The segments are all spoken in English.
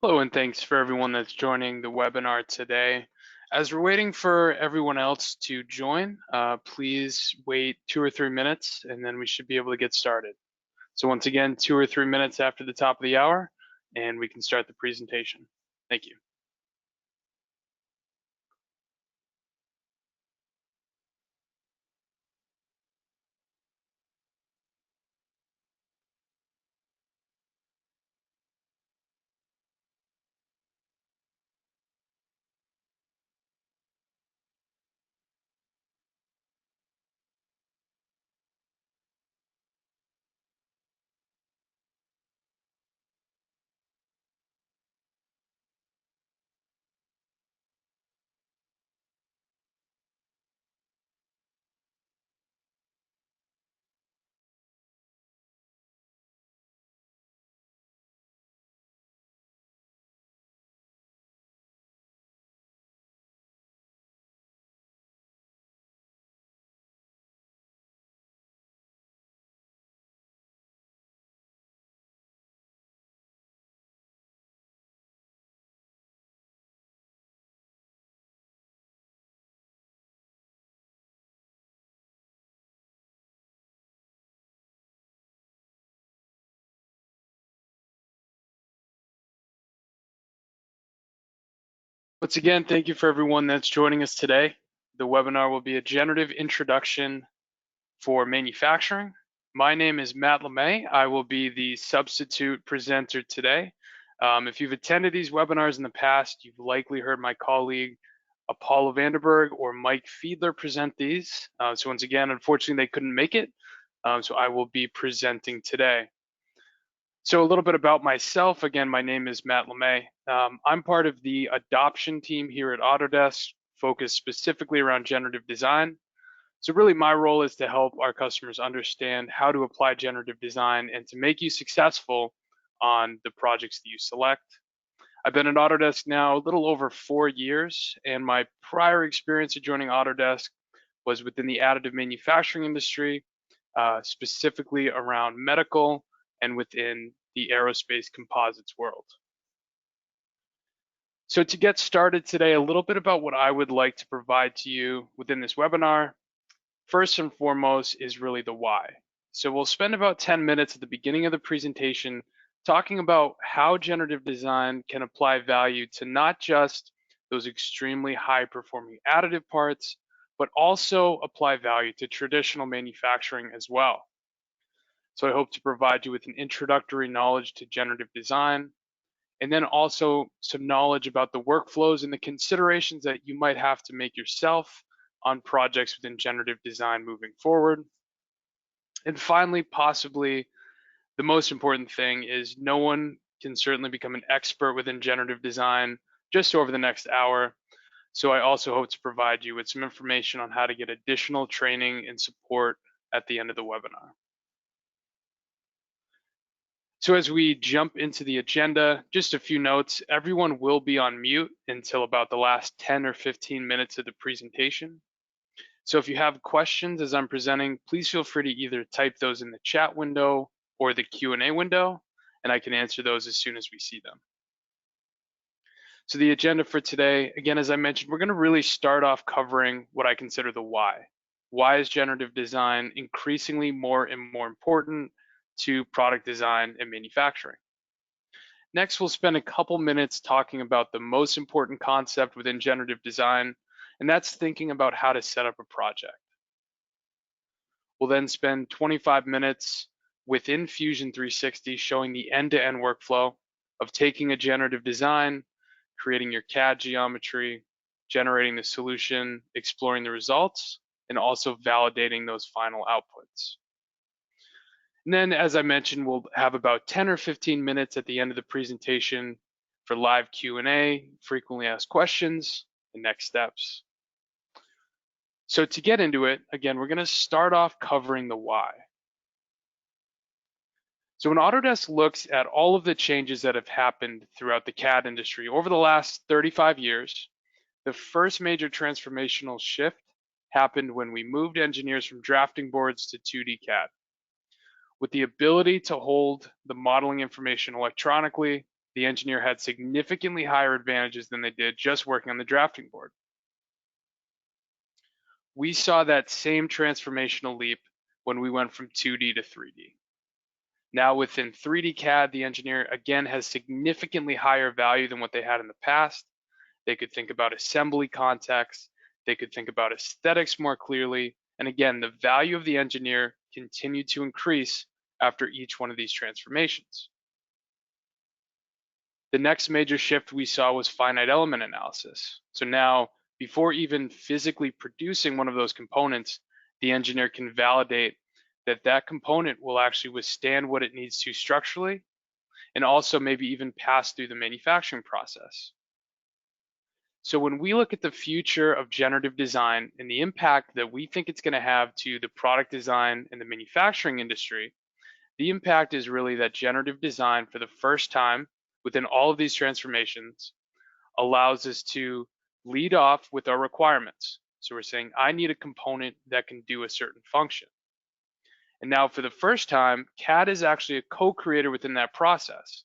Hello, and thanks for everyone that's joining the webinar today. As we're waiting for everyone else to join, please wait 2 or 3 minutes and then we should be able to get started. So once again, 2 or 3 minutes after the top of the hour and we can start the presentation. Thank you. Once again, thank you for everyone that's joining us today. The webinar will be a generative introduction for manufacturing. My name is Matt LeMay. I will be the substitute presenter today. If you've attended these webinars in the past, you've likely heard my colleague Apollo Vanderberg or Mike Fiedler present these. So once again, unfortunately, they couldn't make it. So I will be presenting today. So a little bit about myself. Again, my name is Matt LeMay. I'm part of the adoption team here at Autodesk, focused specifically around generative design. So really my role is to help our customers understand how to apply generative design and to make you successful on the projects that you select. I've been at Autodesk now a little over 4 years, and my prior experience of joining Autodesk was within the additive manufacturing industry, specifically around medical and within the aerospace composites world. So to get started today, a little bit about what I would like to provide to you within this webinar. First and foremost is really the why. So we'll spend about 10 minutes at the beginning of the presentation talking about how generative design can apply value to not just those extremely high performing additive parts, but also apply value to traditional manufacturing as well. So I hope to provide you with an introductory knowledge to generative design, and then also some knowledge about the workflows and the considerations that you might have to make yourself on projects within generative design moving forward. And finally, possibly the most important thing is no one can certainly become an expert within generative design just over the next hour. So I also hope to provide you with some information on how to get additional training and support at the end of the webinar. So as we jump into the agenda, just a few notes. Everyone will be on mute until about the last 10 or 15 minutes of the presentation. So if you have questions as I'm presenting, please feel free to either type those in the chat window or the Q&A window, and I can answer those as soon as we see them. So the agenda for today, again, as I mentioned, we're going to really start off covering what I consider the why. Why is generative design increasingly more and more important to product design and manufacturing? Next, we'll spend a couple minutes talking about the most important concept within generative design, and that's thinking about how to set up a project. We'll then spend 25 minutes within Fusion 360 showing the end-to-end workflow of taking a generative design, creating your CAD geometry, generating the solution, exploring the results, and also validating those final outputs. And then, as I mentioned, we'll have about 10 or 15 minutes at the end of the presentation for live Q&A, frequently asked questions, and next steps. So to get into it, again, we're going to start off covering the why. So when Autodesk looks at all of the changes that have happened throughout the CAD industry over the last 35 years, the first major transformational shift happened when we moved engineers from drafting boards to 2D CAD. With the ability to hold the modeling information electronically, the engineer had significantly higher advantages than they did just working on the drafting board. We saw that same transformational leap when we went from 2D to 3D. Now within 3D CAD, the engineer again has significantly higher value than what they had in the past. They could think about assembly context, they could think about aesthetics more clearly, and again, the value of the engineer continued to increase after each one of these transformations. The next major shift we saw was finite element analysis. So now, before even physically producing one of those components, the engineer can validate that that component will actually withstand what it needs to structurally, and also maybe even pass through the manufacturing process. So when we look at the future of generative design and the impact that we think it's going to have to the product design and the manufacturing industry, the impact is really that generative design, for the first time within all of these transformations, allows us to lead off with our requirements. So we're saying, I need a component that can do a certain function. And now for the first time, CAD is actually a co-creator within that process,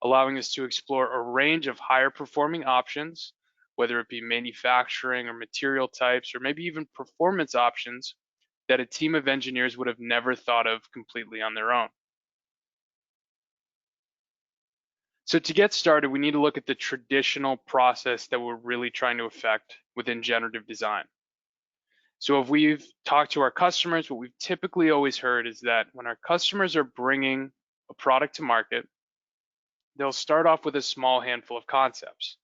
allowing us to explore a range of higher performing options, whether it be manufacturing or material types, or maybe even performance options that a team of engineers would have never thought of completely on their own. So to get started, we need to look at the traditional process that we're really trying to affect within generative design. So if we've talked to our customers, what we've typically always heard is that when our customers are bringing a product to market, they'll start off with a small handful of concepts,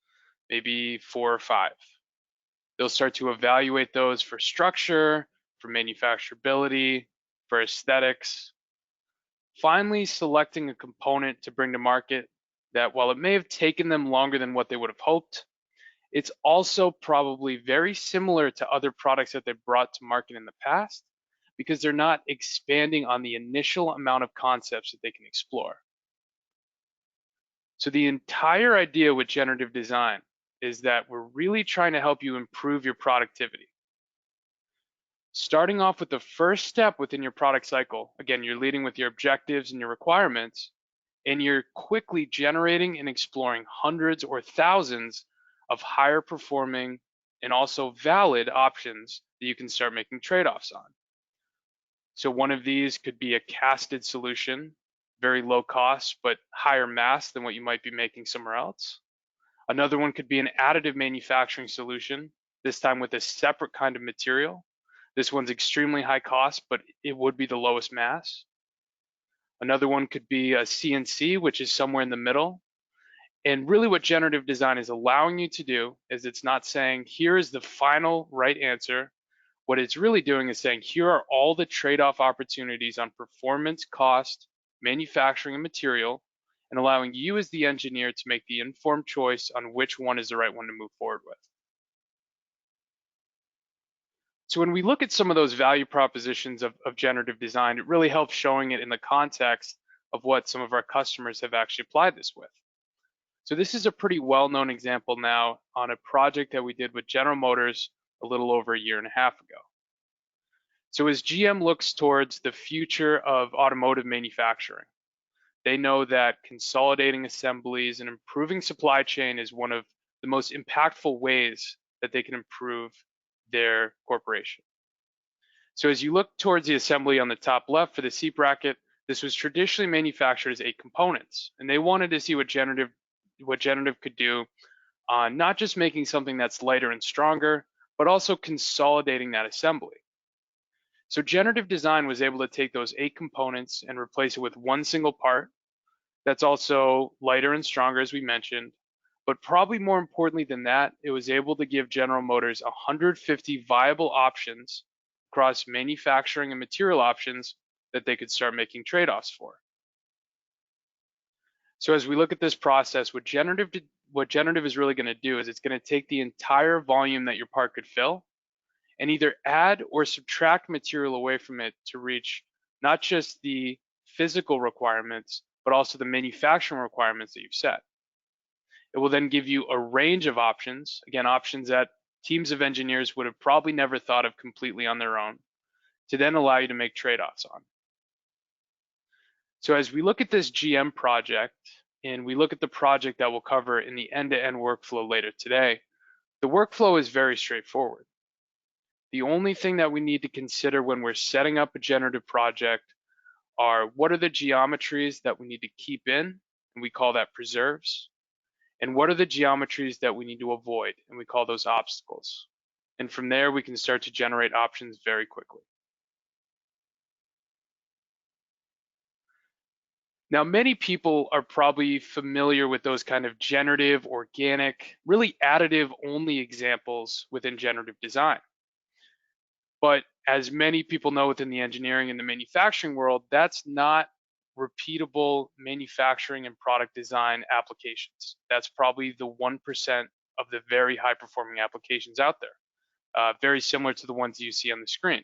maybe 4 or 5. They'll start to evaluate those for structure, for manufacturability, for aesthetics. Finally, selecting a component to bring to market that, while it may have taken them longer than what they would have hoped, it's also probably very similar to other products that they've brought to market in the past, because they're not expanding on the initial amount of concepts that they can explore. So the entire idea with generative design is that we're really trying to help you improve your productivity. Starting off with the first step within your product cycle, again, you're leading with your objectives and your requirements, and you're quickly generating and exploring hundreds or thousands of higher performing and also valid options that you can start making trade-offs on. So one of these could be a casted solution, very low cost, but higher mass than what you might be making somewhere else. Another one could be an additive manufacturing solution, this time with a separate kind of material. This one's extremely high cost, but it would be the lowest mass. Another one could be a CNC, which is somewhere in the middle. And really what generative design is allowing you to do is it's not saying, here is the final right answer. What it's really doing is saying, here are all the trade-off opportunities on performance, cost, manufacturing, and material, and allowing you as the engineer to make the informed choice on which one is the right one to move forward with. So when we look at some of those value propositions of generative design, it really helps showing it in the context of what some of our customers have actually applied this with. So this is a pretty well-known example now on a project that we did with General Motors a little over a year and a half ago. So as GM looks towards the future of automotive manufacturing, they know that consolidating assemblies and improving supply chain is one of the most impactful ways that they can improve their corporation. So as you look towards the assembly on the top left for the seat bracket, this was traditionally manufactured as 8 components, and they wanted to see what generative could do on not just making something that's lighter and stronger, but also consolidating that assembly. So generative design was able to take those 8 components and replace it with one single part that's also lighter and stronger, as we mentioned. But probably more importantly than that, it was able to give General Motors 150 viable options across manufacturing and material options that they could start making trade-offs for. So as we look at this process, what generative is really going to do is it's going to take the entire volume that your part could fill and either add or subtract material away from it to reach not just the physical requirements, but also the manufacturing requirements that you've set. It will then give you a range of options, again, options that teams of engineers would have probably never thought of completely on their own, to then allow you to make trade-offs on. So as we look at this GM project, and we look at the project that we'll cover in the end-to-end workflow later today, the workflow is very straightforward. The only thing that we need to consider when we're setting up a generative project are what are the geometries that we need to keep in, and we call that preserves, and what are the geometries that we need to avoid, and we call those obstacles. And from there, we can start to generate options very quickly. Now, many people are probably familiar with those kind of generative, organic, really additive only examples within generative design. But as many people know within the engineering and the manufacturing world, that's not repeatable manufacturing and product design applications. That's probably the 1% of the very high performing applications out there, very similar to the ones you see on the screen.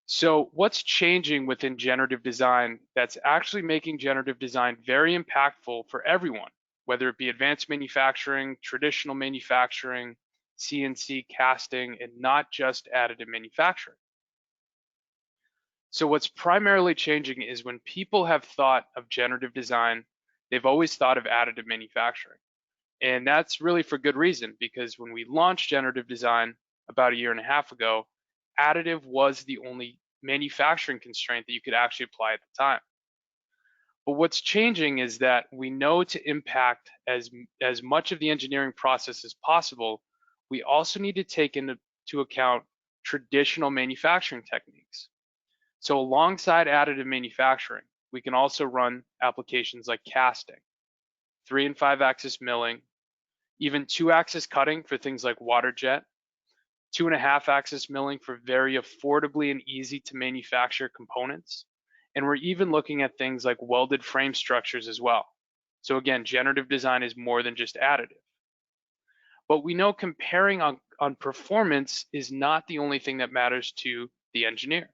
So what's changing within generative design that's actually making generative design very impactful for everyone, whether it be advanced manufacturing, traditional manufacturing, CNC casting, and not just additive manufacturing? So what's primarily changing is when people have thought of generative design, they've always thought of additive manufacturing. And that's really for good reason, because when we launched generative design about a year and a half ago, additive was the only manufacturing constraint that you could actually apply at the time. But what's changing is that we know to impact as much of the engineering process as possible, we also need to take into account traditional manufacturing techniques. So alongside additive manufacturing, we can also run applications like casting, 3 and 5 axis milling, even 2-axis cutting for things like water jet, 2.5 axis milling for very affordably and easy to manufacture components. And we're even looking at things like welded frame structures as well. So again, generative design is more than just additive. But we know comparing on performance is not the only thing that matters to the engineer.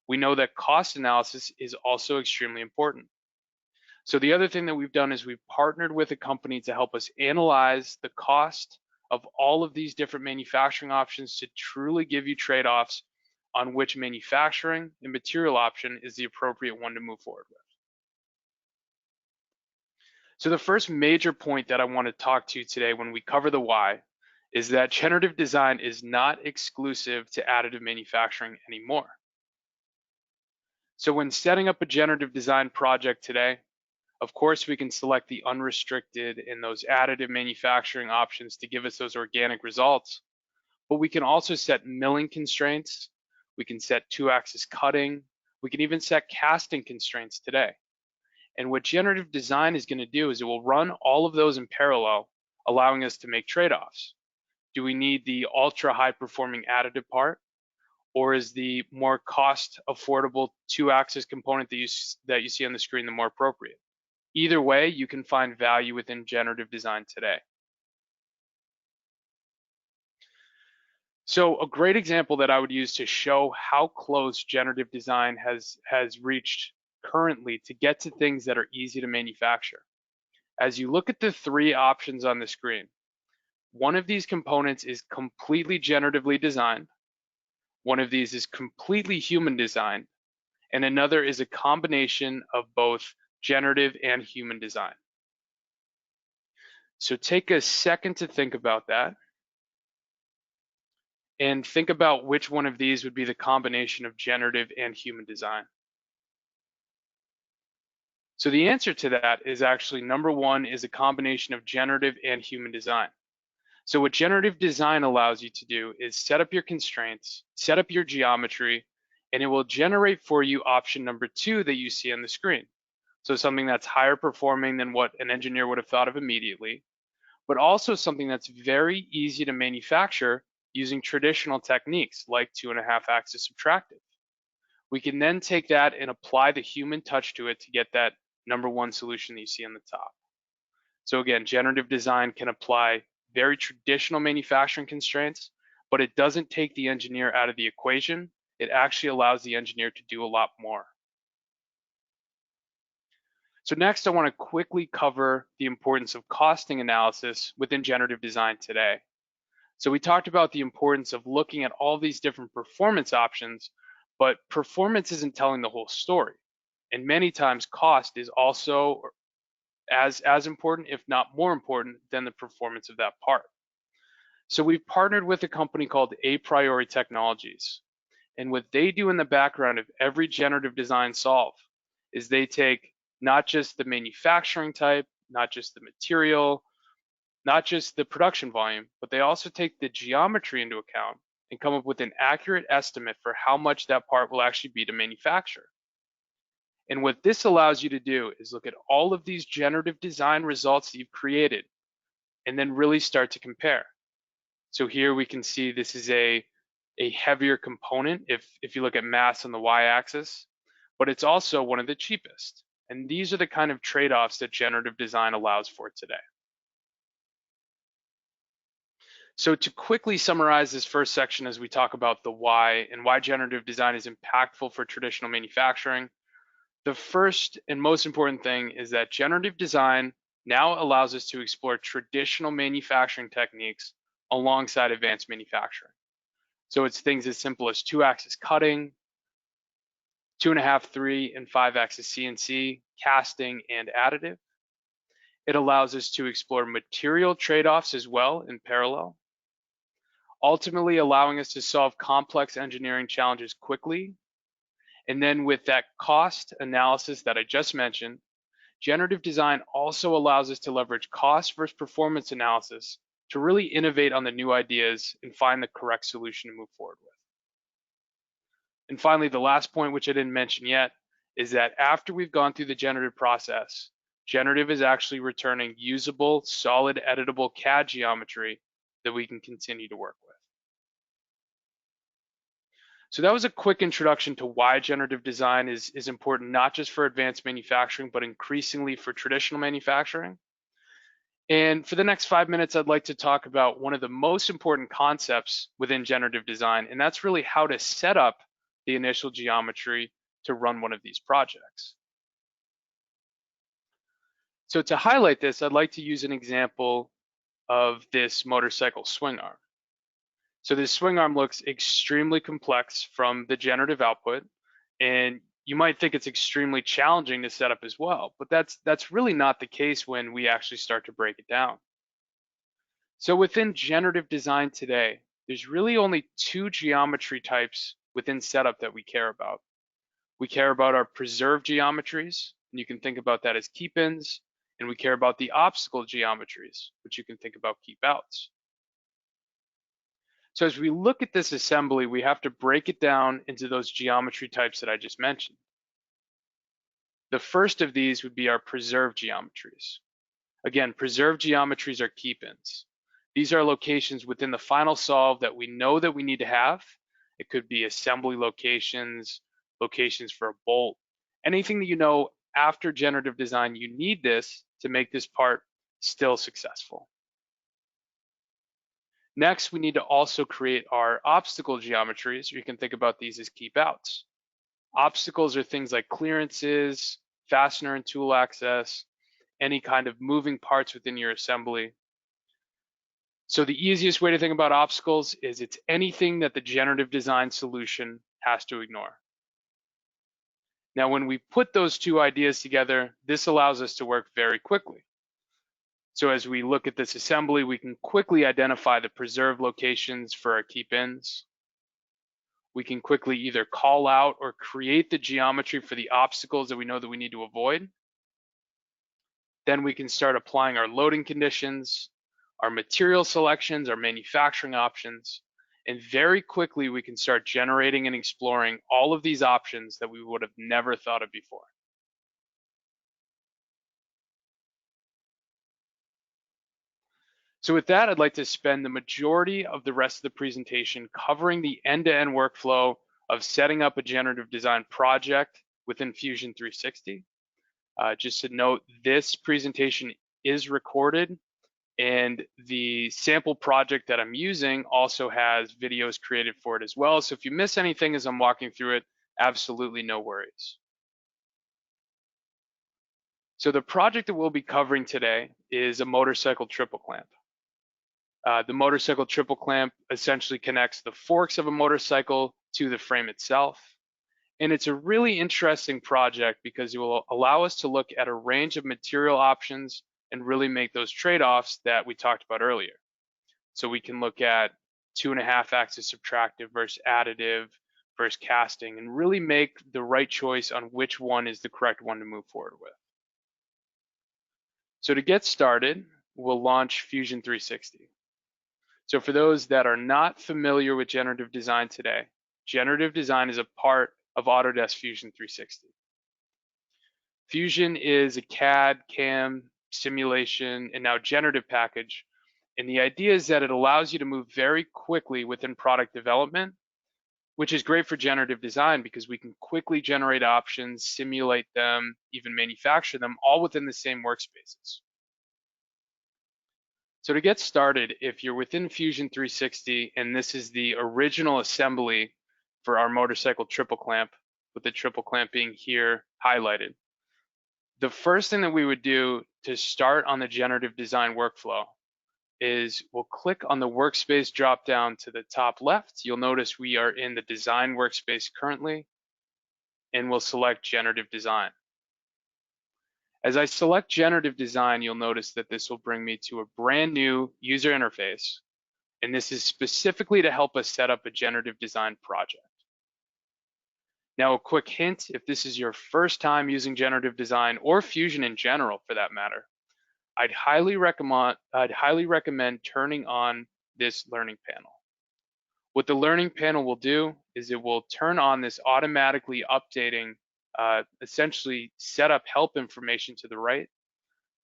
We know that cost analysis is also extremely important. So the other thing that we've done is we've partnered with a company to help us analyze the cost of all of these different manufacturing options to truly give you trade-offs on which manufacturing and material option is the appropriate one to move forward with. So the first major point that I want to talk to today when we cover the why is that generative design is not exclusive to additive manufacturing anymore. So when setting up a generative design project today, of course, we can select the unrestricted and those additive manufacturing options to give us those organic results, but we can also set milling constraints, we can set 2-axis cutting, we can even set casting constraints today. And what generative design is going to do is it will run all of those in parallel, allowing us to make trade-offs. Do we need the ultra high performing additive part? Or is the more cost affordable 2-axis component that you see on the screen the more appropriate? Either way, you can find value within generative design today. So a great example that I would use to show how close generative design has reached currently to get to things that are easy to manufacture. As you look at the 3 options on the screen, one of these components is completely generatively designed, one of these is completely human designed, and another is a combination of both generative and human design. So take a second to think about that and think about which one of these would be the combination of generative and human design. So the answer to that is actually number 1 is a combination of generative and human design. So what generative design allows you to do is set up your constraints, set up your geometry, and it will generate for you option number 2 that you see on the screen. So something that's higher performing than what an engineer would have thought of immediately, but also something that's very easy to manufacture using traditional techniques like 2.5 axis subtractive. We can then take that and apply the human touch to it to get that number 1 solution that you see on the top. So again, generative design can apply very traditional manufacturing constraints, but it doesn't take the engineer out of the equation. It actually allows the engineer to do a lot more. So next, I want to quickly cover the importance of costing analysis within generative design today. So we talked about the importance of looking at all these different performance options, but performance isn't telling the whole story. And many times cost is also as important, if not more important, than the performance of that part. So we've partnered with a company called A Priori Technologies. And what they do in the background of every generative design solve is they take not just the manufacturing type, not just the material, not just the production volume, but they also take the geometry into account and come up with an accurate estimate for how much that part will actually be to manufacture. And what this allows you to do is look at all of these generative design results that you've created and then really start to compare. So here we can see this is a heavier component if you look at mass on the y-axis, but it's also one of the cheapest. And these are the kind of trade-offs that generative design allows for today. So to quickly summarize this first section as we talk about the why and why generative design is impactful for traditional manufacturing, the first and most important thing is that generative design now allows us to explore traditional manufacturing techniques alongside advanced manufacturing. So it's things as simple as 2-axis cutting, 2.5, 3, and 5-axis CNC, casting, and additive. It allows us to explore material trade-offs as well in parallel, ultimately allowing us to solve complex engineering challenges quickly. And then with that cost analysis that I just mentioned, generative design also allows us to leverage cost versus performance analysis to really innovate on the new ideas and find the correct solution to move forward with. And finally, the last point, which I didn't mention yet, is that after we've gone through the generative process, generative is actually returning usable, solid, editable CAD geometry that we can continue to work with. So that was a quick introduction to why generative design is important, not just for advanced manufacturing, but increasingly for traditional manufacturing. And for the next 5 minutes, I'd like to talk about one of the most important concepts within generative design, and that's really how to set up the initial geometry to run one of these projects. So to highlight this, I'd like to use an example of this motorcycle swing arm. So this swing arm looks extremely complex from the generative output, and you might think it's extremely challenging to set up as well, but that's really not the case when we actually start to break it down. So within generative design today, there's really only 2 geometry types within setup that we care about. We care about our preserved geometries, and you can think about that as keep-ins, and we care about the obstacle geometries, which you can think about keep-outs. So as we look at this assembly, we have to break it down into those geometry types that I just mentioned. The first of these would be our preserved geometries. Again, preserved geometries are keep-ins. These are locations within the final solve that we know that we need to have. It could be assembly locations, locations for a bolt, anything that you know after generative design, you need this to make this part still successful. Next, we need to also create our obstacle geometries. You can think about these as keep outs. Obstacles are things like clearances, fastener and tool access, any kind of moving parts within your assembly. So the easiest way to think about obstacles is it's anything that the generative design solution has to ignore. Now, when we put those 2 ideas together, this allows us to work very quickly. So as we look at this assembly, we can quickly identify the preserved locations for our keep-ins. We can quickly either call out or create the geometry for the obstacles that we know that we need to avoid. Then we can start applying our loading conditions, our material selections, our manufacturing options, and very quickly we can start generating and exploring all of these options that we would have never thought of before. So with that, I'd like to spend the majority of the rest of the presentation covering the end-to-end workflow of setting up a generative design project within Fusion 360. Just to note, this presentation is recorded, and the sample project that I'm using also has videos created for it as well. So if you miss anything as I'm walking through it, absolutely no worries. So the project that we'll be covering today is a motorcycle triple clamp. The motorcycle triple clamp essentially connects the forks of a motorcycle to the frame itself. And it's a really interesting project because it will allow us to look at a range of material options and really make those trade-offs that we talked about earlier. So we can look at 2.5 axis subtractive versus additive versus casting and really make the right choice on which one is the correct one to move forward with. So to get started, we'll launch Fusion 360. So for those that are not familiar with generative design today, generative design is a part of Autodesk Fusion 360. Fusion is a CAD, CAM, simulation, and now generative package. And the idea is that it allows you to move very quickly within product development, which is great for generative design because we can quickly generate options, simulate them, even manufacture them all within the same workspaces. So to get started, if you're within Fusion 360 and this is the original assembly for our motorcycle triple clamp, with the triple clamp being here highlighted, the first thing that we would do to start on the generative design workflow is we'll click on the workspace drop down to the top left. You'll notice we are in the design workspace currently, and we'll select generative design. As I select generative design, you'll notice that this will bring me to a brand new user interface. And this is specifically to help us set up a generative design project. Now, a quick hint, if this is your first time using generative design or Fusion in general for that matter, I'd highly recommend turning on this learning panel. What the learning panel will do is it will turn on this automatically updating, essentially set up help information to the right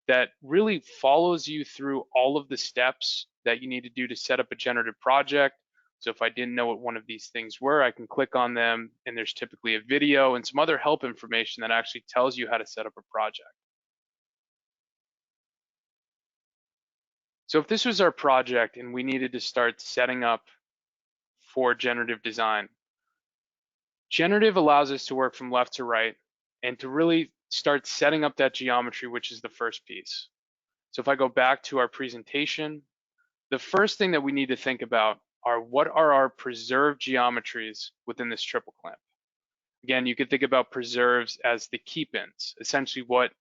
that really follows you through all of the steps that you need to do to set up a generative project. So if I didn't know what one of these things were, I can click on them and there's typically a video and some other help information that actually tells you how to set up a project. So if this was our project and we needed to start setting up for generative design, generative allows us to work from left to right and to really start setting up that geometry, which is the first piece. So if I go back to our presentation, the first thing that we need to think about are what are our preserved geometries within this triple clamp. Again, you could think about preserves as the keep-ins, essentially what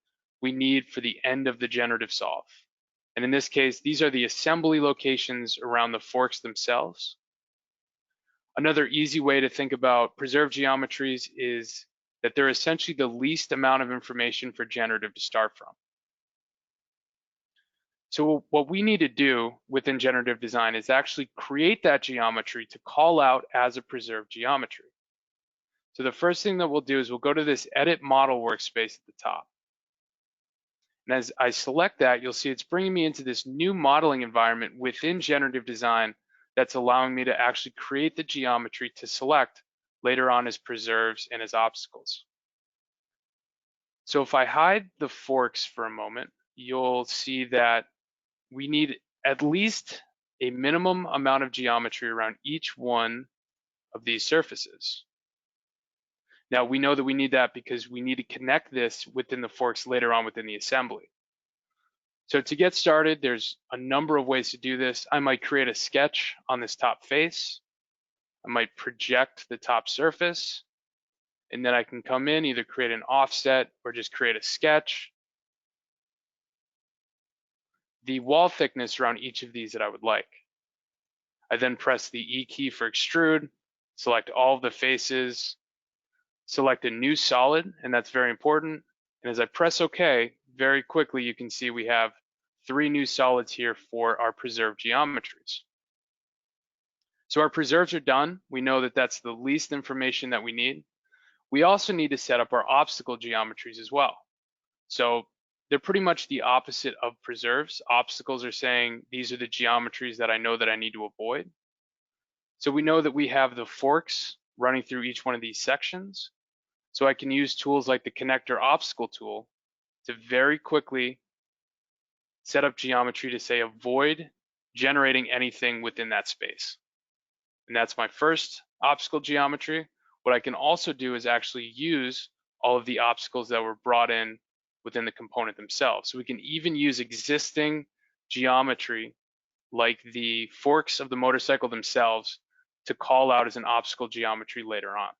we need for the end of the generative solve. And in this case, these are the assembly locations around the forks themselves. Another easy way to think about preserved geometries is that they're essentially the least amount of information for generative to start from. So what we need to do within generative design is actually create that geometry to call out as a preserved geometry. So the first thing that we'll do is we'll go to this edit model workspace at the top. And as I select that, you'll see it's bringing me into this new modeling environment within generative design that's allowing me to actually create the geometry to select later on as preserves and as obstacles. So if I hide the forks for a moment, you'll see that we need at least a minimum amount of geometry around each one of these surfaces. Now we know that we need that because we need to connect this within the forks later on within the assembly. So to get started, there's a number of ways to do this. I might create a sketch on this top face. I might project the top surface, and then I can come in, either create an offset or just create a sketch. The wall thickness around each of these that I would like. I then press the E key for extrude, select all of the faces, select a new solid, and that's very important. And as I press OK, very quickly you can see we have 3 new solids here for our preserved geometries. So our preserves are done. We know that that's the least information that we need. We also need to set up our obstacle geometries as well. So they're pretty much the opposite of preserves. Obstacles are saying these are the geometries that I know that I need to avoid. So we know that we have the forks running through each one of these sections. So I can use tools like the connector obstacle tool to very quickly set up geometry to say avoid generating anything within that space. And that's my first obstacle geometry. What I can also do is actually use all of the obstacles that were brought in within the component themselves. So we can even use existing geometry like the forks of the motorcycle themselves to call out as an obstacle geometry later on.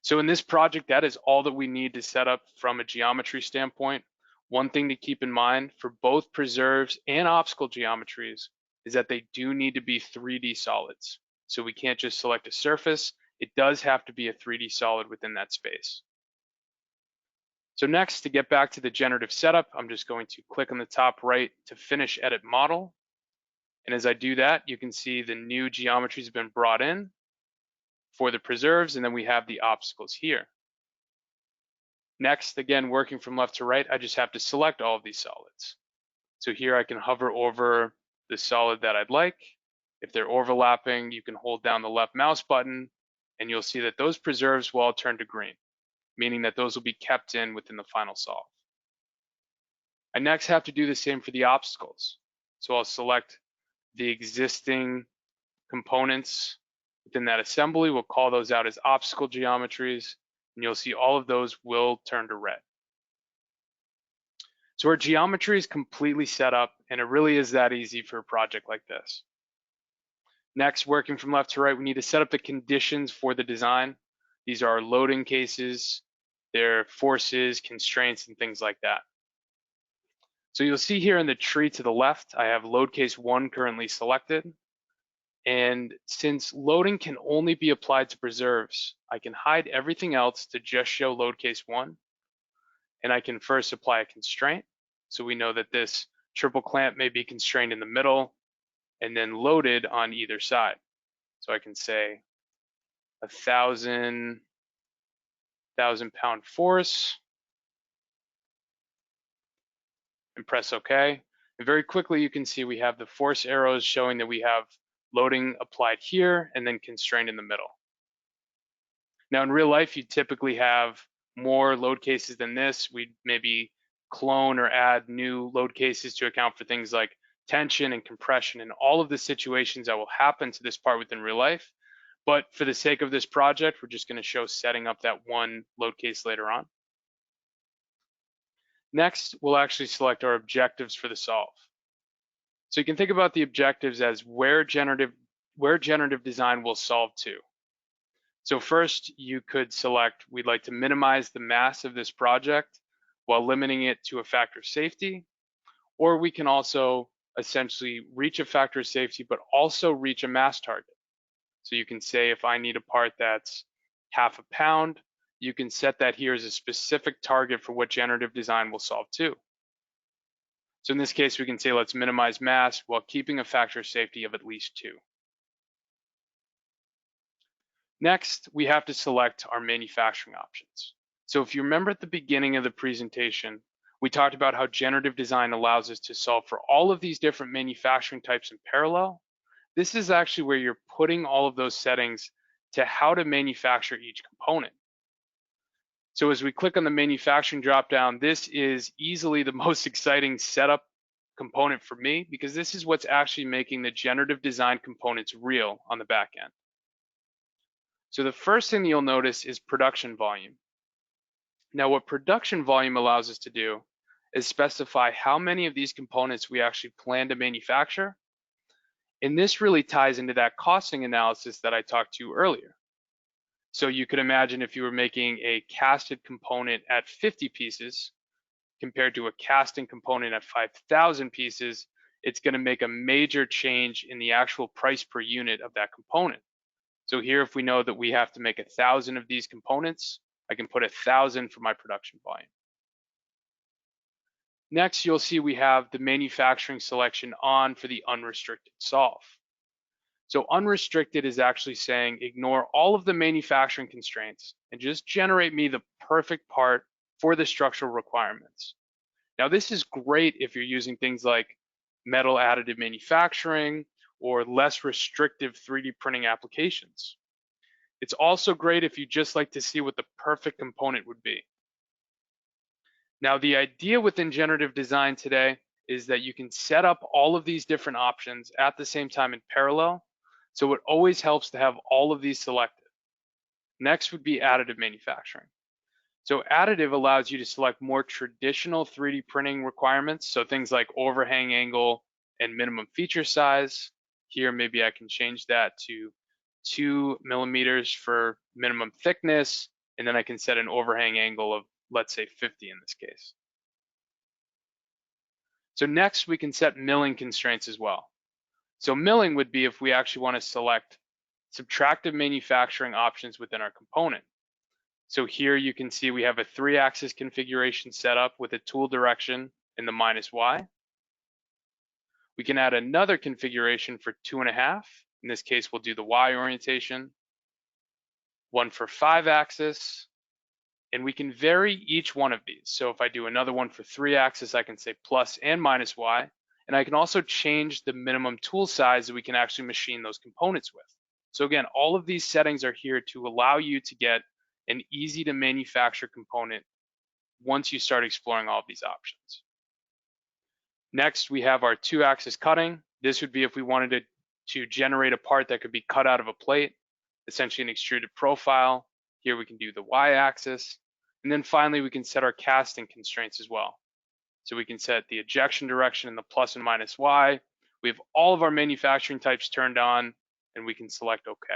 So in this project, that is all that we need to set up from a geometry standpoint. One thing to keep in mind for both preserves and obstacle geometries is that they do need to be 3D solids. So we can't just select a surface. It does have to be a 3D solid within that space. So next, to get back to the generative setup, I'm just going to click on the top right to finish edit model. And as I do that, you can see the new geometries have been brought in for the preserves, and then we have the obstacles here. Next, again, working from left to right, I just have to select all of these solids. So here I can hover over the solid that I'd like. If they're overlapping, you can hold down the left mouse button and you'll see that those preserves will all turn to green, meaning that those will be kept in within the final solve. I next have to do the same for the obstacles. So I'll select the existing components within that assembly. We'll call those out as obstacle geometries, and you'll see all of those will turn to red. So our geometry is completely set up, and it really is that easy for a project like this. Next, working from left to right, we need to set up the conditions for the design. These are our loading cases, their forces, constraints, and things like that. So you'll see here in the tree to the left, I have load case 1 currently selected. And since loading can only be applied to preserves, I can hide everything else to just show load case 1. And I can first apply a constraint. So we know that this triple clamp may be constrained in the middle and then loaded on either side. So I can say 1,000 pound force and press OK. And very quickly you can see we have the force arrows showing that we have loading applied here and then constrained in the middle. Now in real life, you typically have more load cases than this. We'd maybe clone or add new load cases to account for things like tension and compression and all of the situations that will happen to this part within real life. But for the sake of this project, we're just going to show setting up that one load case later on. Next, we'll actually select our objectives for the solve. So you can think about the objectives as where generative design will solve to. So first, you could select, we'd like to minimize the mass of this project while limiting it to a factor of safety, or we can also essentially reach a factor of safety, but also reach a mass target. So you can say if I need a part that's 1/2 pound, you can set that here as a specific target for what generative design will solve to. So in this case, we can say let's minimize mass while keeping a factor of safety of at least 2. Next, we have to select our manufacturing options. So if you remember at the beginning of the presentation, we talked about how generative design allows us to solve for all of these different manufacturing types in parallel. This is actually where you're putting all of those settings to how to manufacture each component. So as we click on the manufacturing dropdown, this is easily the most exciting setup component for me because this is what's actually making the generative design components real on the back end. So the first thing you'll notice is production volume. Now what production volume allows us to do is specify how many of these components we actually plan to manufacture. And this really ties into that costing analysis that I talked to earlier. So you could imagine if you were making a casted component at 50 pieces compared to a casting component at 5,000 pieces, it's going to make a major change in the actual price per unit of that component. So here, if we know that we have to make 1,000 of these components, I can put 1,000 for my production volume. Next, you'll see we have the manufacturing selection on for the unrestricted solve. So unrestricted is actually saying ignore all of the manufacturing constraints and just generate me the perfect part for the structural requirements. Now this is great if you're using things like metal additive manufacturing or less restrictive 3D printing applications. It's also great if you just like to see what the perfect component would be. Now the idea within generative design today is that you can set up all of these different options at the same time in parallel. So it always helps to have all of these selected. Next would be additive manufacturing. So additive allows you to select more traditional 3D printing requirements. So things like overhang angle and minimum feature size. Here, maybe I can change that to 2 millimeters for minimum thickness and then I can set an overhang angle of, let's say, 50 in this case. So next we can set milling constraints as well. So milling would be if we actually want to select subtractive manufacturing options within our component. So here you can see we have a 3-axis configuration set up with a tool direction in the -y. We can add another configuration for 2.5. In this case, we'll do the Y orientation. One for 5-axis, and we can vary each one of these. So if I do another one for 3-axis, I can say plus and -y, and I can also change the minimum tool size that we can actually machine those components with. So again, all of these settings are here to allow you to get an easy to manufacture component once you start exploring all of these options. Next, we have our 2-axis cutting. This would be if we wanted to generate a part that could be cut out of a plate, essentially an extruded profile. Here we can do the Y-axis. And then finally, we can set our casting constraints as well. So we can set the ejection direction in the plus and -y. We have all of our manufacturing types turned on, and we can select OK.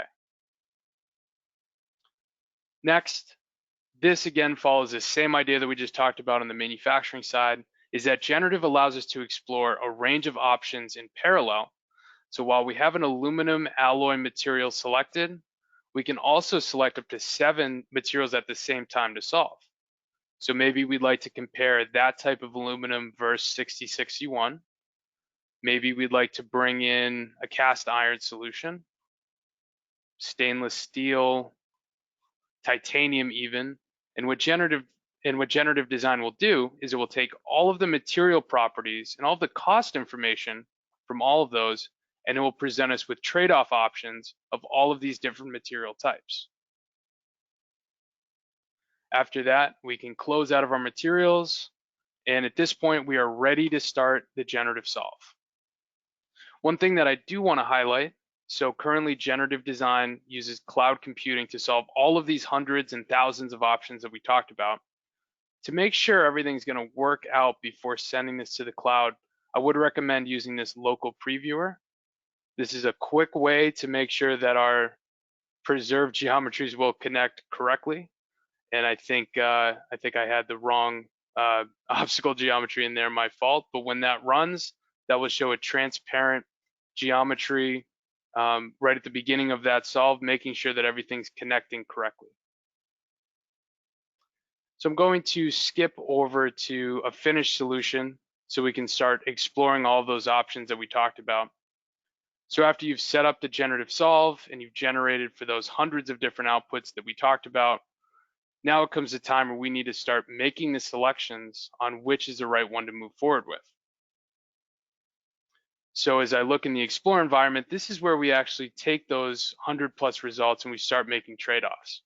Next, this again follows the same idea that we just talked about on the manufacturing side, is that generative allows us to explore a range of options in parallel. So while we have an aluminum alloy material selected, we can also select up to 7 materials at the same time to solve. So maybe we'd like to compare that type of aluminum versus 6061. Maybe we'd like to bring in a cast iron solution, stainless steel, titanium even. And what generative design will do is it will take all of the material properties and all of the cost information from all of those, and it will present us with trade-off options of all of these different material types. After that, we can close out of our materials, and at this point, we are ready to start the generative solve. One thing that I do want to highlight, so currently generative design uses cloud computing to solve all of these hundreds and thousands of options that we talked about. To make sure everything's going to work out before sending this to the cloud, I would recommend using this local previewer. This is a quick way to make sure that our preserved geometries will connect correctly. And I think I had the wrong obstacle geometry in there, my fault. But when that runs, that will show a transparent geometry right at the beginning of that solve, making sure that everything's connecting correctly. So I'm going to skip over to a finished solution so we can start exploring all of those options that we talked about. So after you've set up the generative solve and you've generated for those hundreds of different outputs that we talked about, now it comes a time where we need to start making the selections on which is the right one to move forward with. So as I look in the Explore environment, this is where we actually take those 100+ results and we start making trade-offs.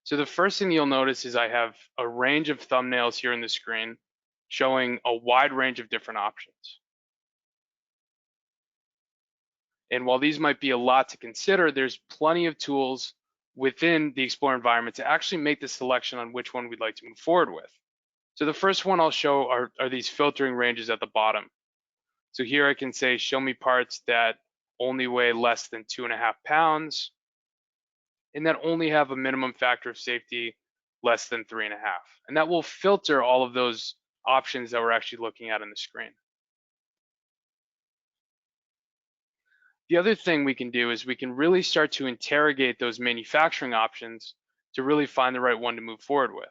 So the first thing you'll notice is I have a range of thumbnails here in the screen showing a wide range of different options. And while these might be a lot to consider, there's plenty of tools within the Explore environment to actually make the selection on which one we'd like to move forward with. So the first one I'll show are these filtering ranges at the bottom. So here I can say, show me parts that only weigh less than 2.5 pounds, and that only have a minimum factor of safety less than 3.5. And that will filter all of those options that we're actually looking at on the screen. The other thing we can do is we can really start to interrogate those manufacturing options to really find the right one to move forward with.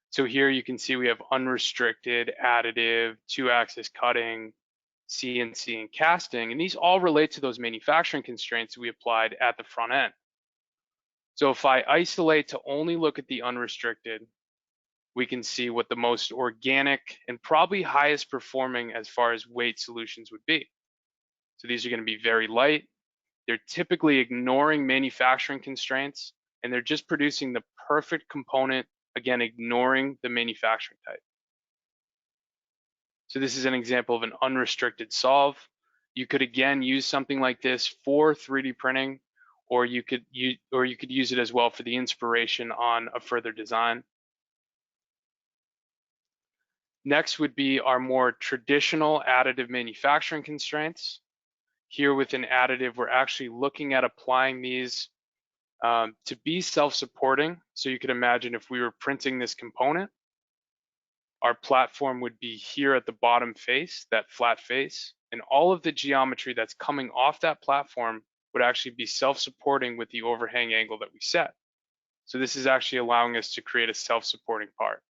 So here you can see we have unrestricted, additive, 2-axis cutting, CNC, and casting, and these all relate to those manufacturing constraints we applied at the front end. So if I isolate to only look at the unrestricted, we can see what the most organic and probably highest performing as far as weight solutions would be. So these are going to be very light. They're typically ignoring manufacturing constraints, and they're just producing the perfect component, again, ignoring the manufacturing type. So this is an example of an unrestricted solve. You could again use something like this for 3D printing, or you could use it as well for the inspiration on a further design. Next would be our more traditional additive manufacturing constraints. Here with an additive, we're actually looking at applying these To be self-supporting, so you could imagine if we were printing this component, our platform would be here at the bottom face, that flat face, and all of the geometry that's coming off that platform would actually be self-supporting with the overhang angle that we set. So this is actually allowing us to create a self-supporting part.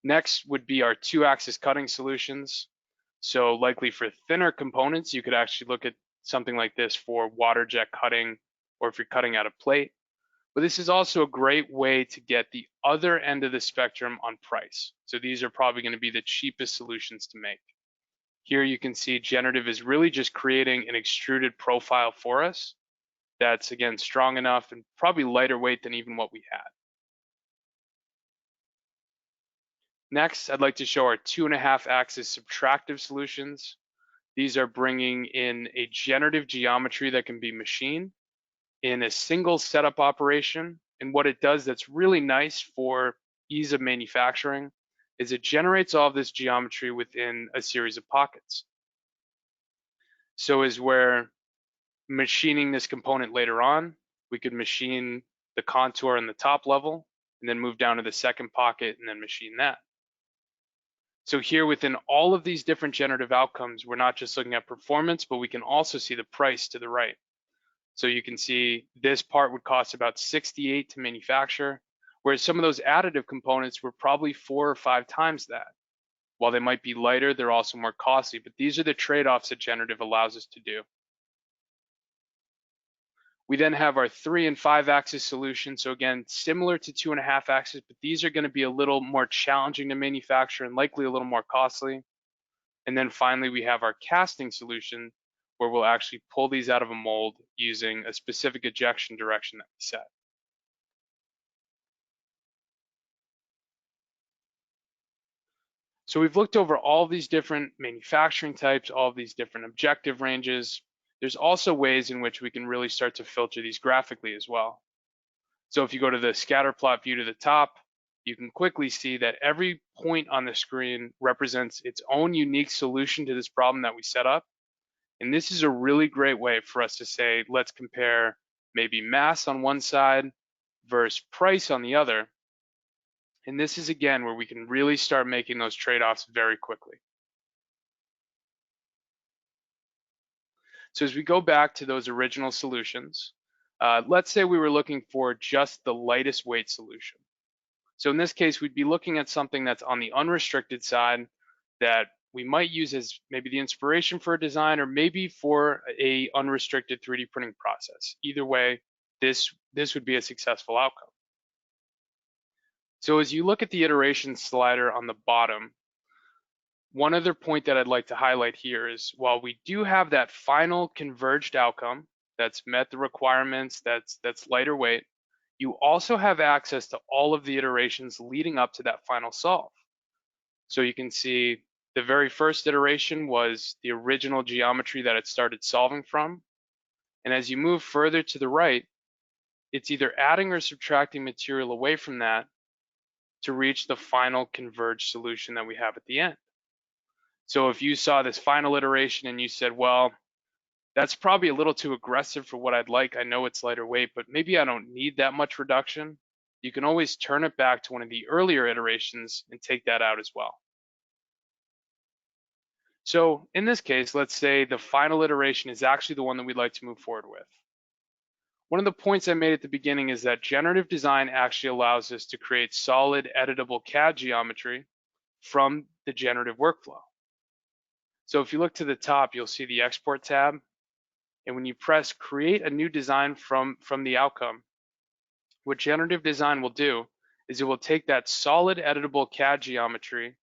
Next would be our 2-axis cutting solutions. So likely for thinner components, you could actually look at something like this for water jet cutting, or if you're cutting out a plate. But this is also a great way to get the other end of the spectrum on price. So these are probably going to be the cheapest solutions to make. Here you can see Generative is really just creating an extruded profile for us that's, again, strong enough and probably lighter weight than even what we had. Next, I'd like to show our 2.5-axis subtractive solutions. These are bringing in a generative geometry that can be machined in a single setup operation. And what it does that's really nice for ease of manufacturing is it generates all of this geometry within a series of pockets. So as we're machining this component later on, we could machine the contour in the top level and then move down to the second pocket and then machine that. So here within all of these different generative outcomes, we're not just looking at performance, but we can also see the price to the right. So you can see this part would cost about 68 to manufacture, whereas some of those additive components were probably 4 or 5 times that. While they might be lighter, they're also more costly, but these are the trade-offs that generative allows us to do. We then have our 3 and 5-axis solution. So again, similar to 2.5-axis, but these are going to be a little more challenging to manufacture and likely a little more costly. And then finally, we have our casting solution, where we'll actually pull these out of a mold using a specific ejection direction that we set. So we've looked over all these different manufacturing types, all of these different objective ranges. There's also ways in which we can really start to filter these graphically as well. So if you go to the scatter plot view to the top, you can quickly see that every point on the screen represents its own unique solution to this problem that we set up. And this is a really great way for us to say, let's compare maybe mass on one side versus price on the other. And this is, again, where we can really start making those trade-offs very quickly. So as we go back to those original solutions, let's say we were looking for just the lightest weight solution. So in this case, we'd be looking at something that's on the unrestricted side that we might use as maybe the inspiration for a design, or maybe for a unrestricted 3D printing process. Either way, this would be a successful outcome. So as you look at the iteration slider on the bottom, one other point that I'd like to highlight here is while we do have that final converged outcome that's met the requirements, that's lighter weight, you also have access to all of the iterations leading up to that final solve. So you can see the very first iteration was the original geometry that it started solving from. And as you move further to the right, it's either adding or subtracting material away from that to reach the final converged solution that we have at the end. So if you saw this final iteration and you said, well, that's probably a little too aggressive for what I'd like. I know it's lighter weight, but maybe I don't need that much reduction. You can always turn it back to one of the earlier iterations and take that out as well. So in this case, let's say the final iteration is actually the one that we'd like to move forward with. One of the points I made at the beginning is that generative design actually allows us to create solid editable CAD geometry from the generative workflow. So if you look to the top, you'll see the export tab. And when you press create a new design from the outcome, what generative design will do is it will take that solid editable CAD geometry,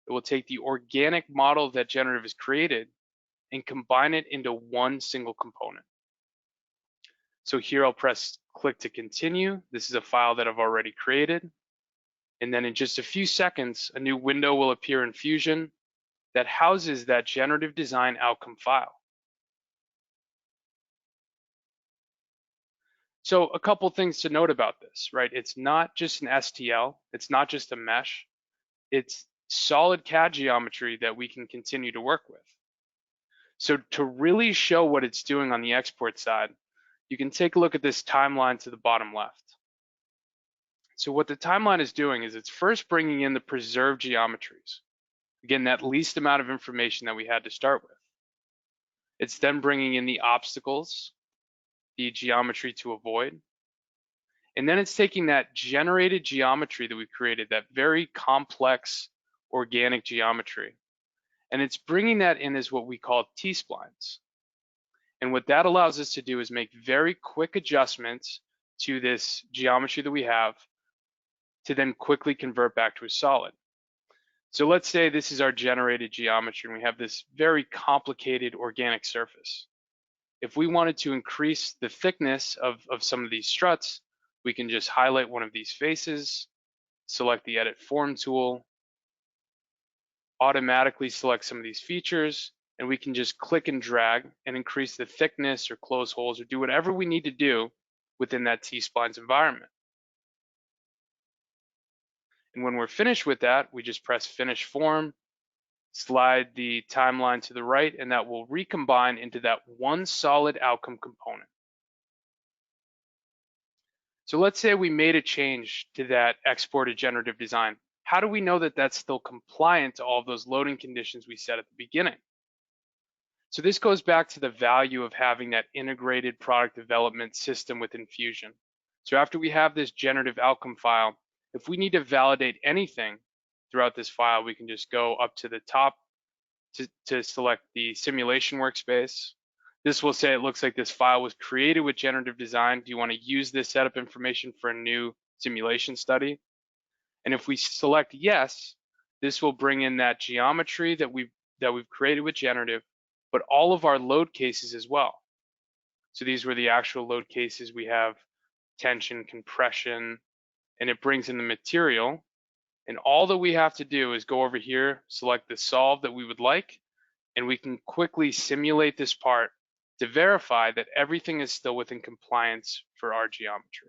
it will take the organic model that generative has created and combine it into one single component. So here I'll press click to continue. This is a file that I've already created. And then in just a few seconds, a new window will appear in Fusion that houses that generative design outcome file. So a couple things to note about this, right? It's not just an STL, it's not just a mesh, it's solid CAD geometry that we can continue to work with. So to really show what it's doing on the export side, you can take a look at this timeline to the bottom left. So what the timeline is doing is it's first bringing in the preserved geometries. Again, that least amount of information that we had to start with. It's then bringing in the obstacles, the geometry to avoid. And then it's taking that generated geometry that we created, that very complex organic geometry, and it's bringing that in as what we call T-splines. And what that allows us to do is make very quick adjustments to this geometry that we have to then quickly convert back to a solid. So let's say this is our generated geometry and we have this very complicated organic surface. If we wanted to increase the thickness of some of these struts, we can just highlight one of these faces, select the Edit Form tool, automatically select some of these features, and we can just click and drag and increase the thickness or close holes or do whatever we need to do within that T-splines environment. And when we're finished with that, we just press Finish Form, slide the timeline to the right, and that will recombine into that one solid outcome component. So let's say we made a change to that exported generative design. How do we know that that's still compliant to all of those loading conditions we set at the beginning? So this goes back to the value of having that integrated product development system within Fusion. So after we have this generative outcome file, if we need to validate anything throughout this file, we can just go up to the top to select the simulation workspace. This will say it looks like this file was created with generative design. Do you want to use this setup information for a new simulation study? And if we select yes, this will bring in that geometry that we've created with generative, but all of our load cases as well. So these were the actual load cases. We have tension, compression, and it brings in the material. And all that we have to do is go over here, select the solve that we would like, and we can quickly simulate this part to verify that everything is still within compliance for our geometry.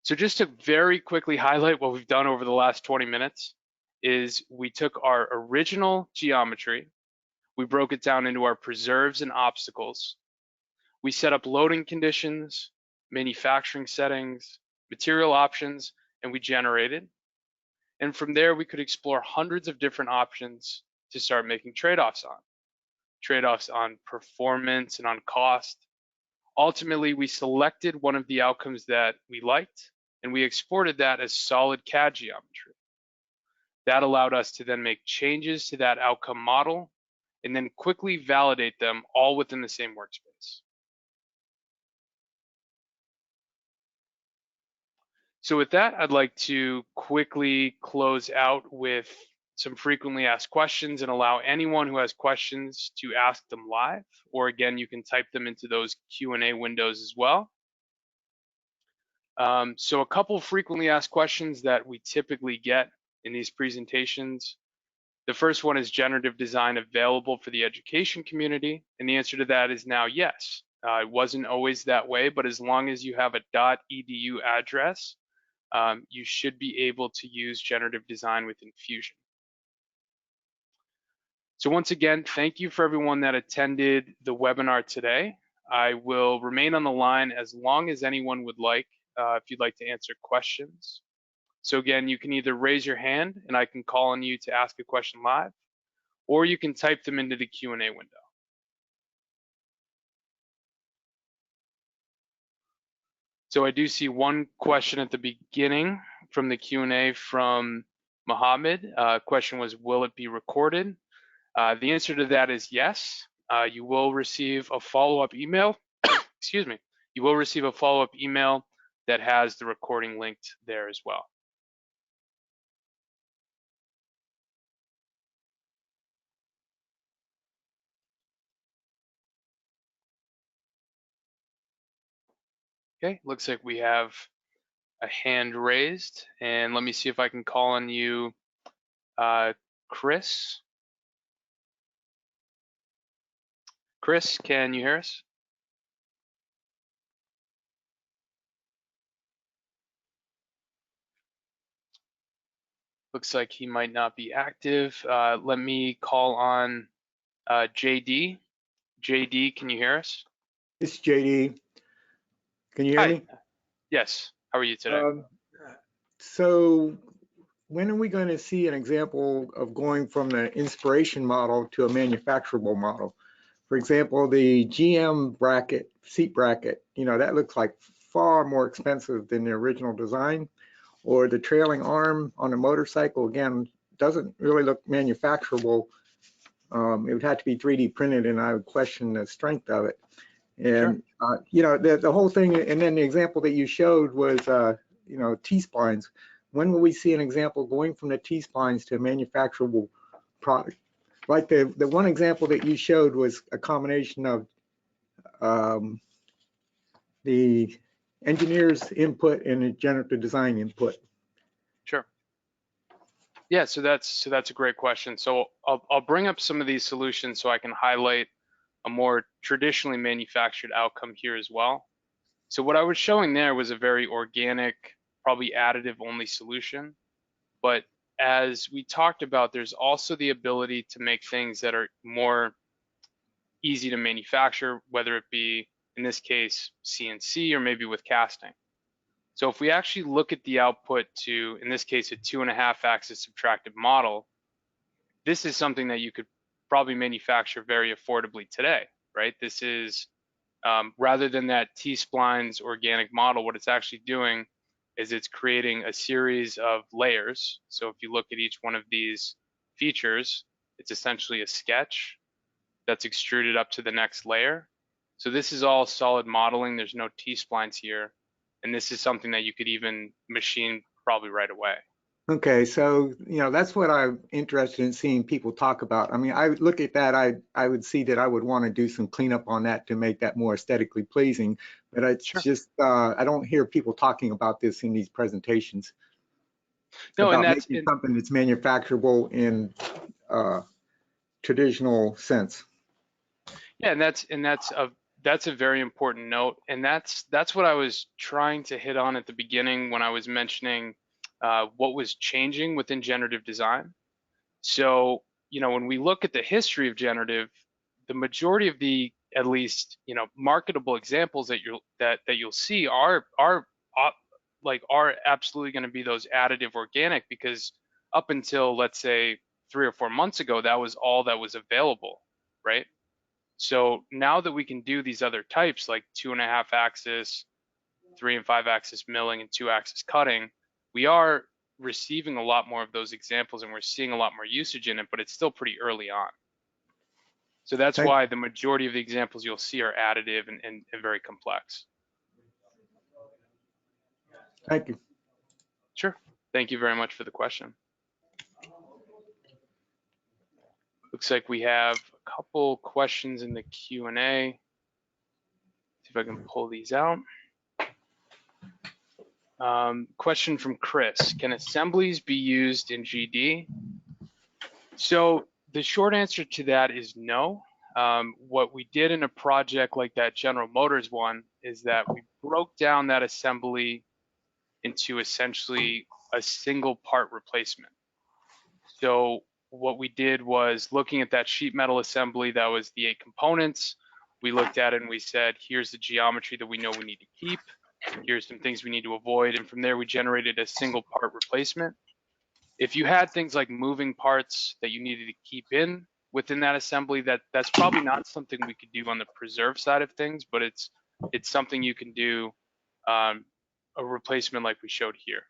So just to very quickly highlight what we've done over the last 20 minutes is we took our original geometry, we broke it down into our preserves and obstacles, we set up loading conditions, manufacturing settings, material options, and we generated. And from there, we could explore hundreds of different options to start making trade-offs on performance and on cost. Ultimately, we selected one of the outcomes that we liked, and we exported that as solid CAD geometry. That allowed us to then make changes to that outcome model and then quickly validate them all within the same workspace. So with that, I'd like to quickly close out with some frequently asked questions and allow anyone who has questions to ask them live, or again, you can type them into those Q&A windows as well. So a couple of frequently asked questions that we typically get in these presentations. The first one is generative design available for the education community? And the answer to that is now yes. It wasn't always that way, but as long as you have a .edu address, you should be able to use generative design within Fusion. So once again, thank you for everyone that attended the webinar today. I will remain on the line as long as anyone would like, if you'd like to answer questions. So again, you can either raise your hand and I can call on you to ask a question live, or you can type them into the Q&A window. So I do see one question at the beginning from the Q&A from Mohammed. Question was, will it be recorded? The answer to that is yes. You will receive a follow-up email. Excuse me. You will receive a follow-up email that has the recording linked there as well. Okay, looks like we have a hand raised, and let me see if I can call on you, Chris. Chris, can you hear us? Looks like he might not be active. Let me call on JD. JD, can you hear us? It's JD. Can you hear Hi. me? Yes. How are you today? Um, so when are we going to see an example of going from the inspiration model to a manufacturable model? For example, the GM bracket, seat bracket, that looks like far more expensive than the original design. Or the trailing arm on a motorcycle, again, doesn't really look manufacturable. It would have to be 3D printed, and I would question the strength of it. Sure. And the whole thing, and then the example that you showed was T-splines. When will we see an example going from the T-splines to a manufacturable product? Like the one example that you showed was a combination of um, the engineer's input and the generative design input. Sure. Yeah, so that's a great question. So I'll bring up some of these solutions so I can highlight a more traditionally manufactured outcome here as well. So what I was showing there was a very organic, probably additive only solution. But as we talked about, there's also the ability to make things that are more easy to manufacture, whether it be, in this case, CNC or maybe with casting. So if we actually look at the output to, in this case, a 2.5 axis subtractive model, this is something that you could probably manufacture very affordably today, right? This is, rather than that T-splines organic model, what it's actually doing is it's creating a series of layers. So if you look at each one of these features, it's essentially a sketch that's extruded up to the next layer. So this is all solid modeling. There's no T-splines here. And this is something that you could even machine probably right away. Okay, so that's what I'm interested in seeing people talk about. I mean, I would look at that, I would see that I would want to do some cleanup on that to make that more aesthetically pleasing, but it's Sure. just I don't hear people talking about this in these presentations No, and about that's making and something that's manufacturable in traditional sense. yeah, and that's a very important note, and that's what I was trying to hit on at the beginning when I was mentioning what was changing within generative design. So, when we look at the history of generative, the majority of the, at least, marketable examples that you'll see uh, are absolutely going to be those additive organic, because up until, let's say, 3 or 4 months ago, that was all that was available, right? So now that we can do these other types like 2.5 axis, 3 and 5 axis milling, and 2 axis cutting, we are receiving a lot more of those examples and we're seeing a lot more usage in it, but it's still pretty early on. So that's Thank, why the majority of the examples you'll see are additive and very complex. thank you. Sure. Thank you very much for the question. Looks like we have a couple questions in the Q&A. See if I can pull these out. Question from Chris: can assemblies be used in GD? So the short answer to that is no. What we did in a project like that General Motors one is that we broke down that assembly into essentially a single part replacement. So what we did was, looking at that sheet metal assembly, that was the 8 components. We looked at it and we said, here's the geometry that we know we need to keep. Here's some things we need to avoid. And from there, we generated a single part replacement. If you had things like moving parts that you needed to keep in within that assembly, that's probably not something we could do on the preserve side of things, but it's something you can do, um, a replacement like we showed here.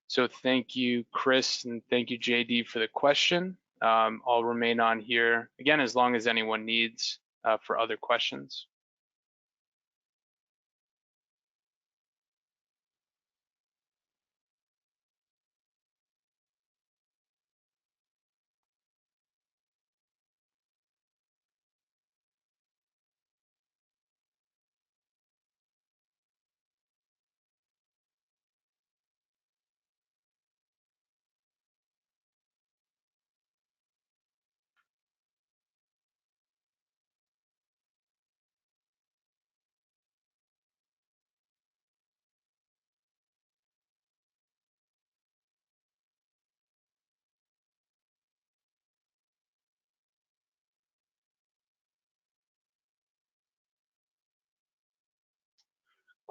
So thank you, Chris, and thank you, JD, for the question. I'll remain on here again as long as anyone needs for other questions.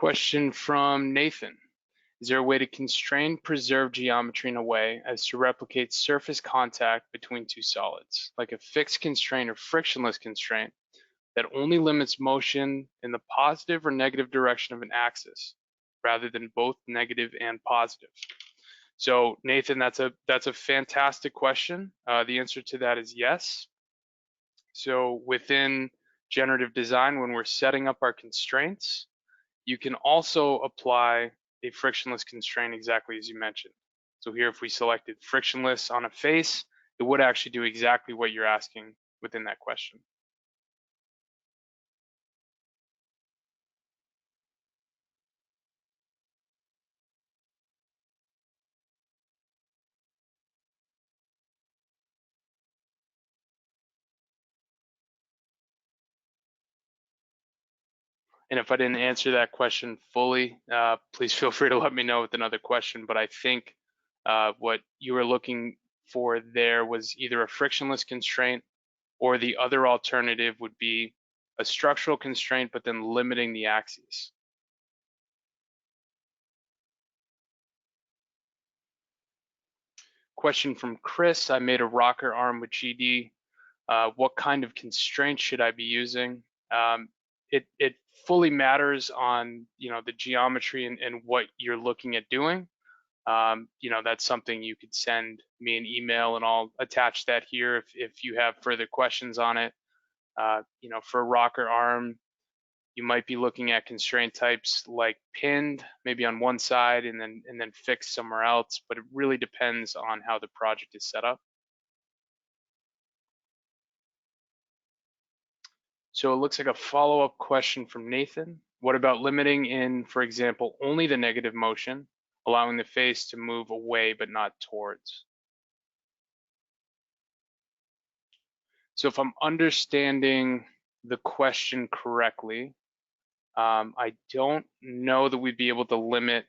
Question from Nathan. Is there a way to constrain preserved geometry in a way as to replicate surface contact between two solids, like a fixed constraint or frictionless constraint that only limits motion in the positive or negative direction of an axis, rather than both negative and positive? So Nathan, that's a fantastic question. The answer to that is yes. So within generative design, when we're setting up our constraints, you can also apply a frictionless constraint exactly as you mentioned. So here, if we selected frictionless on a face, it would actually do exactly what you're asking within that question. And if I didn't answer that question fully, please feel free to let me know with another question. But I think what you were looking for there was either a frictionless constraint, or the other alternative would be a structural constraint, but then limiting the axes. Question from Chris. I made a rocker arm with GD. What kind of constraint should I be using? It fully matters on the geometry and what you're looking at doing. That's something you could send me an email and I'll attach that here if you have further questions on it. For a rocker arm, you might be looking at constraint types like pinned, maybe on one side and then fixed somewhere else, but it really depends on how the project is set up. So it looks like a follow-up question from Nathan. What about limiting in, for example, only the negative motion, allowing the face to move away but not towards? So if I'm understanding the question correctly, I don't know that we'd be able to limit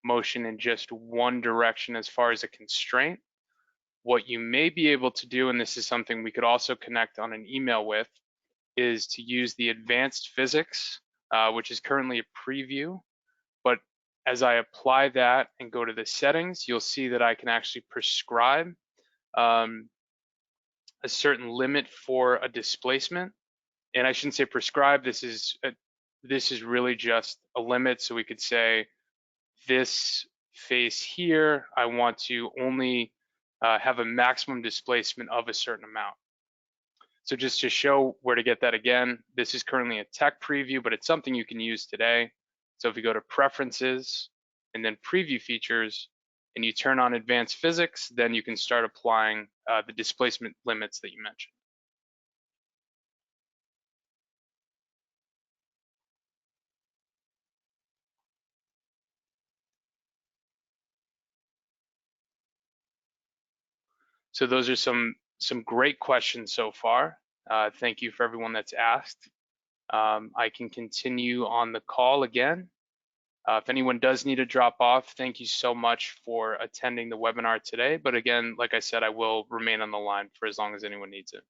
motion in just one direction as far as a constraint. What you may be able to do, and this is something we could also connect on an email with, is to use the advanced physics, which is currently a preview. But as I apply that and go to the settings, you'll see that I can actually prescribe a certain limit for a displacement. And I shouldn't say prescribe, this is really just a limit. So we could say this face here, I want to only have a maximum displacement of a certain amount. So just to show where to get that again, this is currently a tech preview, but it's something you can use today. So if you go to preferences and then preview features and you turn on advanced physics, then you can start applying the displacement limits that you mentioned. So those are some great questions so far. Thank you for everyone that's asked. I can continue on the call again. If anyone does need to drop off, thank you so much for attending the webinar today. But again, like I said, I will remain on the line for as long as anyone needs it.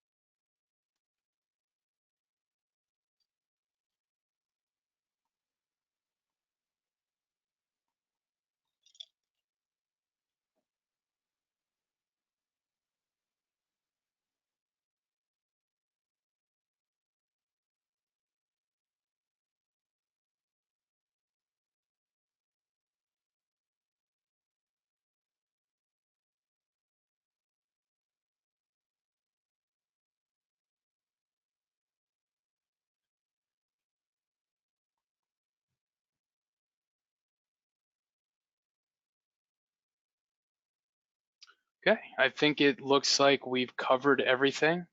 Okay, I think it looks like we've covered everything.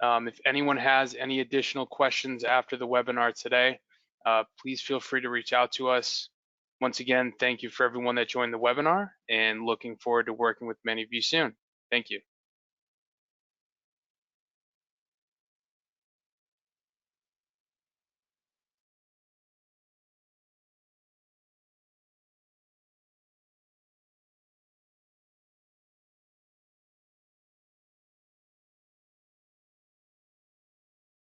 If anyone has any additional questions after the webinar today, please feel free to reach out to us. Once again, thank you for everyone that joined the webinar and looking forward to working with many of you soon. Thank you.